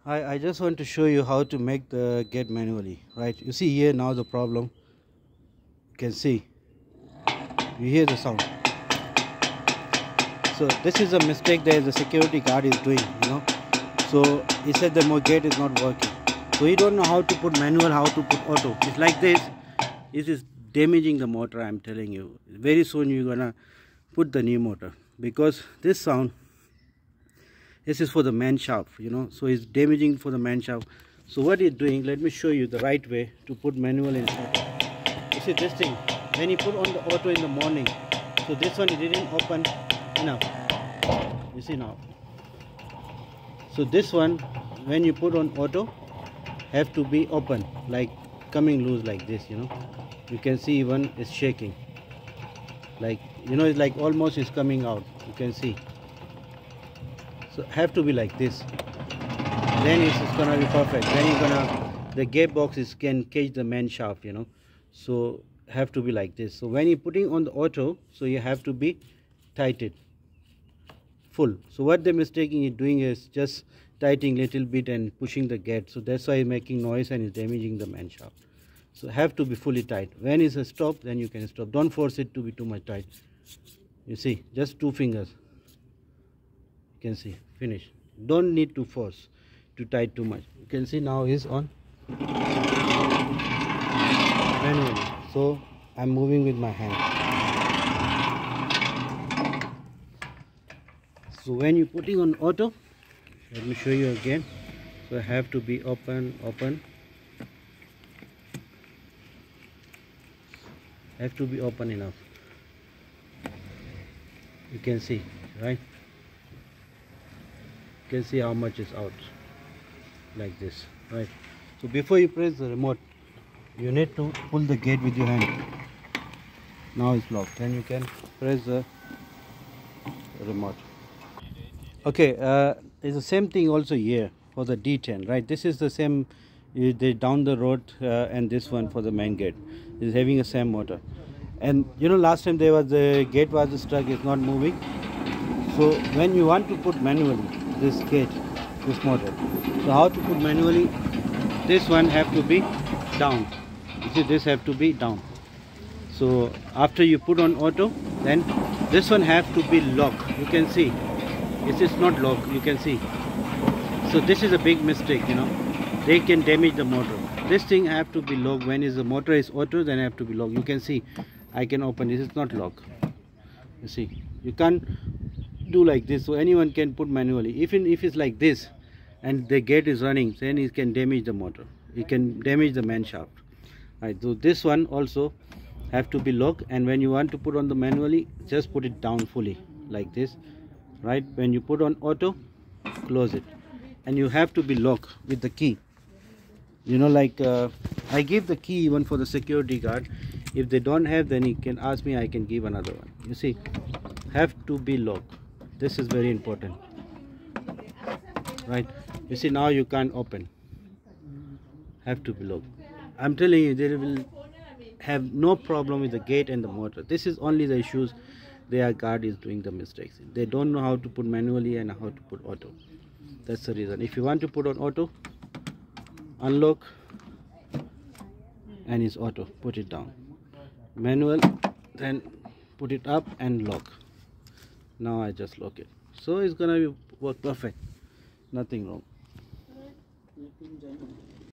I just want to show you how to make the gate manually, right? You see here now the problem. You can see, you hear the sound. So this is a mistake that the security guard is doing, So he said the gate is not working. So he don't know how to put manual, how to put auto. It's like this. This is damaging the motor, I'm telling you. Very soon you're gonna put the new motor, because this sound, this is for the man shaft, so it's damaging for the man shaft. So what he's doing, let me show you the right way to put manual in auto. You see this thing, when you put on the auto in the morning, so this one it didn't open enough, you see now. So this one, when you put on auto, have to be open, like coming loose like this, you can see even it's shaking, like it's like almost is coming out, you can see. So have to be like this, then it's gonna be perfect. Then you're gonna, the gearbox can catch the man shaft, so have to be like this. So when you're putting on the auto, so you have to be tightened full. So what the mistake you're doing is just tightening little bit and pushing the gate, so that's why it's making noise and it's damaging the man shaft. So have to be fully tight. When it's a stop, then you can stop. Don't force it to be too much tight. You see, just 2 fingers, you can see, finish. Don't need to force to tight too much. You can see now is on manually, so I'm moving with my hand. So when you're putting on auto, let me show you again. So I have to be open, have to be open enough, you can see, right? You can see how much is out, like this, right? So before you press the remote, you need to pull the gate with your hand. Now it's locked, then you can press the remote. Okay, it's the same thing also here for the D10, right? This is the same, they down the road, and this one for the main gate is having a same motor. And last time there was the gate was stuck, it's not moving. So when you want to put manually this gate, this motor, so how to put manually, this one have to be down, you see, this have to be down. So after you put on auto, then this one have to be locked, you can see it is not locked, you can see. So this is a big mistake, they can damage the motor. This thing have to be locked. When is the motor is auto, then have to be locked. You can see I can open this, is not locked, you see. You can't do like this, so anyone can put manually. Even if it's like this and the gate is running, then it can damage the motor, it can damage the man shaft, right? So this one also have to be locked, and when you want to put on the manually, just put it down fully like this, right? When you put on auto, close it, and you have to be locked with the key, like I give the key even for the security guard. If they don't have, then he can ask me, I can give another one. You see, have to be locked. This is very important, right? You see, now you can't open, have to be locked. I'm telling you, they will have no problem with the gate and the motor. This is only the issues their guard is doing the mistakes. They don't know how to put manually and how to put auto. That's the reason. If you want to put on auto, unlock, and it's auto, put it down. Manual, then put it up and lock. Now I just lock it, so it's gonna work perfect, nothing wrong.